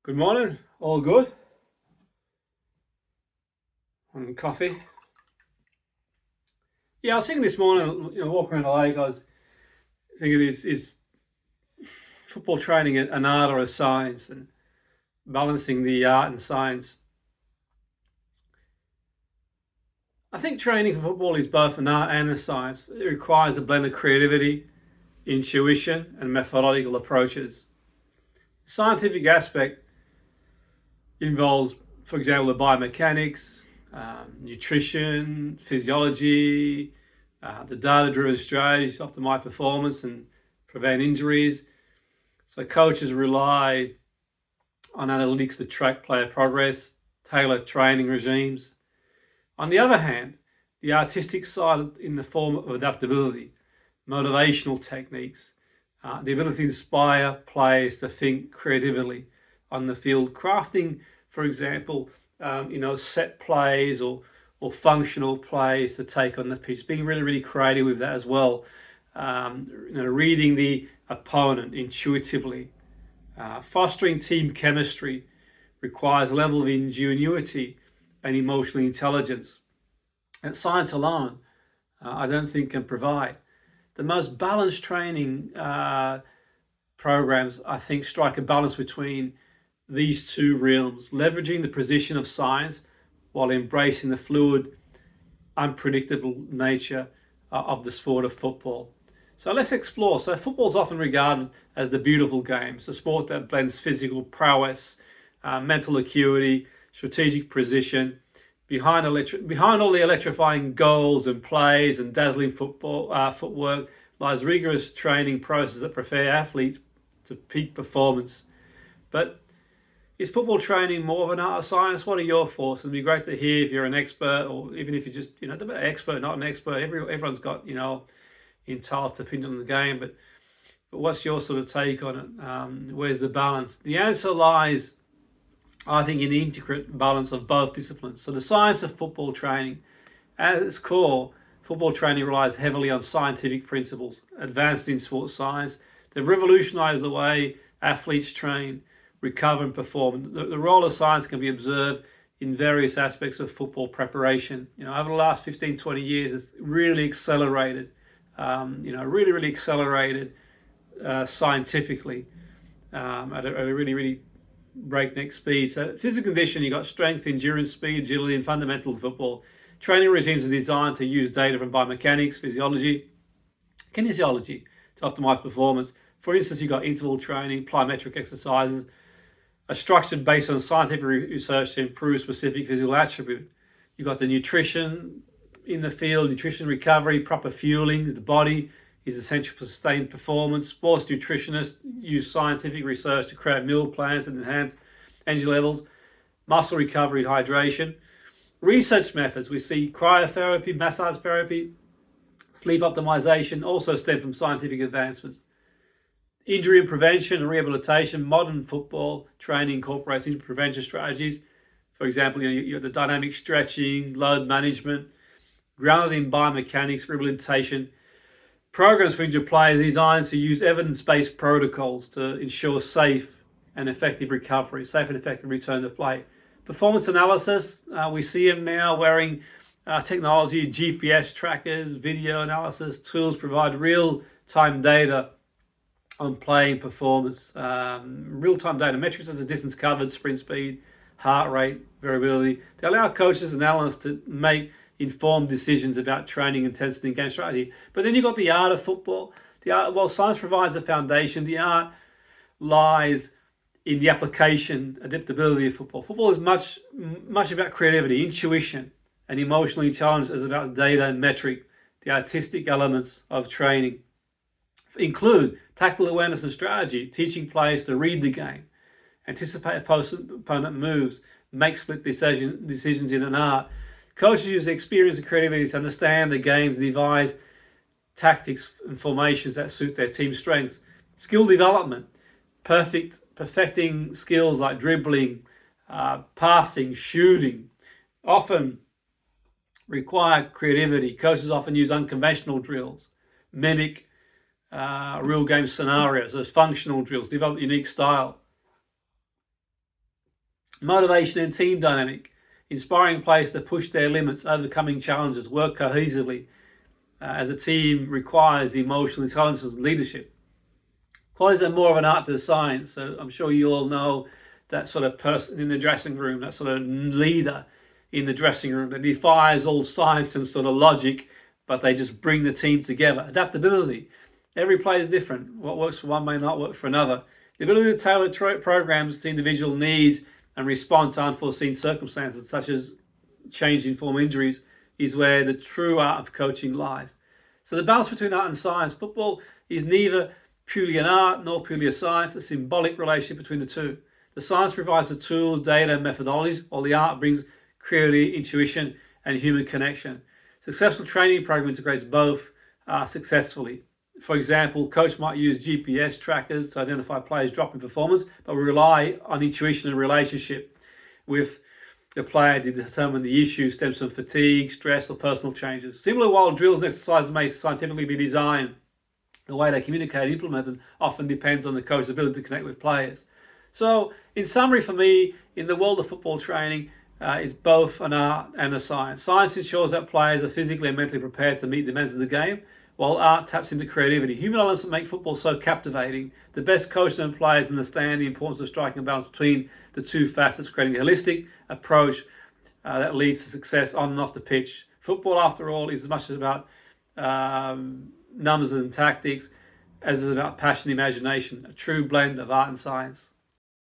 Good morning. All good? And coffee? Yeah, I was thinking this morning, walking around the lake, I was thinking, is football training an art or a science, and balancing the art and science. I think training for football is both an art and a science. It requires a blend of creativity, intuition, and methodological approaches. The scientific aspect involves, for example, the biomechanics, nutrition, physiology, the data-driven strategies to optimize performance and prevent injuries. So coaches rely on analytics to track player progress, tailor training regimes. On the other hand, the artistic side in the form of adaptability, motivational techniques, the ability to inspire players to think creatively on the field, crafting, for example, set plays or functional plays to take on the pitch, being really, really creative with that as well. Reading the opponent intuitively, fostering team chemistry requires a level of ingenuity and emotional intelligence that science alone, I don't think, can provide. The most balanced training programs, I think, strike a balance between these two realms, leveraging the precision of science while embracing the fluid, unpredictable nature of the sport of football. So let's explore. So football is often regarded as the beautiful game. It's a sport that blends physical prowess, mental acuity, strategic precision. Behind all the electrifying goals and plays and dazzling footwork lies rigorous training process that prepare athletes to peak performance. But is football training more of an art or science? What are your thoughts? It'd be great to hear if you're an expert, or even if you're just, the expert, not an expert. Everyone's got, entitled opinion on the game, but what's your sort of take on it? Where's the balance? The answer lies, I think, in the intricate balance of both disciplines. So the science of football training, at its core, football training relies heavily on scientific principles, advanced in sports science. They've revolutionized the way athletes train, recover, and perform. The role of science can be observed in various aspects of football preparation. Over the last 15, 20 years, it's really accelerated, really accelerated scientifically at a really, really breakneck speed. So physical condition, you've got strength, endurance, speed, agility, and fundamental football. Training regimes are designed to use data from biomechanics, physiology, kinesiology to optimize performance. For instance, you've got interval training, plyometric exercises, are structured based on scientific research to improve specific physical attribute. You've got the nutrition in the field, nutrition recovery, proper fueling. The body is essential for sustained performance. Sports nutritionists use scientific research to create meal plans and enhance energy levels. Muscle recovery, hydration. Research methods, we see cryotherapy, massage therapy, sleep optimization, also stem from scientific advancements. Injury and prevention and rehabilitation. Modern football training incorporates injury prevention strategies. For example, you have the dynamic stretching, load management, grounded in biomechanics, rehabilitation. Programs for injured players designed to use evidence-based protocols to ensure safe and effective recovery, safe and effective return to play. Performance analysis, we see them now wearing technology, GPS trackers, video analysis tools provide real-time data on playing performance, real-time data metrics as a distance covered, sprint speed, heart rate, variability. They allow coaches and analysts to make informed decisions about training intensity and game strategy. But then you've got the art of football. While science provides a foundation, the art lies in the application, adaptability of football. Football is much about creativity, intuition, and emotional intelligence is about data and metric. The artistic elements of training include tactical awareness and strategy, teaching players to read the game, anticipate opponent moves, make split decisions in an art. Coaches use their experience and creativity to understand the games, devise tactics and formations that suit their team's strengths. Skill development, perfecting skills like dribbling, passing, shooting, often require creativity. Coaches often use unconventional drills, mimic real game scenarios as functional drills, develop unique style. Motivation and team dynamic, inspiring players to push their limits, overcoming challenges, work cohesively as a team requires emotional intelligence and leadership. Qualities are more of an art than a science. So I'm sure you all know that sort of person in the dressing room, that sort of leader in the dressing room that defies all science and sort of logic, but they just bring the team together. Adaptability. Every player is different. What works for one may not work for another. The ability to tailor programs to individual needs and respond to unforeseen circumstances, such as change in form injuries, is where the true art of coaching lies. So the balance between art and science. Football is neither purely an art nor purely a science. A symbolic relationship between the two. The science provides the tools, data, and methodologies, while the art brings creativity, intuition, and human connection. Successful training program integrates both successfully. For example, coach might use GPS trackers to identify players' drop in performance, but we rely on intuition and relationship with the player to determine the issue stems from fatigue, stress, or personal changes. Similarly, while drills and exercises may scientifically be designed, the way they communicate and implemented often depends on the coach's ability to connect with players. So, in summary for me, in the world of football training, it's both an art and a science. Science ensures that players are physically and mentally prepared to meet the demands of the game, while art taps into creativity. Human elements that make football so captivating. The best coaches and players understand the importance of striking a balance between the two facets, creating a holistic approach that leads to success on and off the pitch. Football, after all, is as much about numbers and tactics as it is about passion and imagination, a true blend of art and science.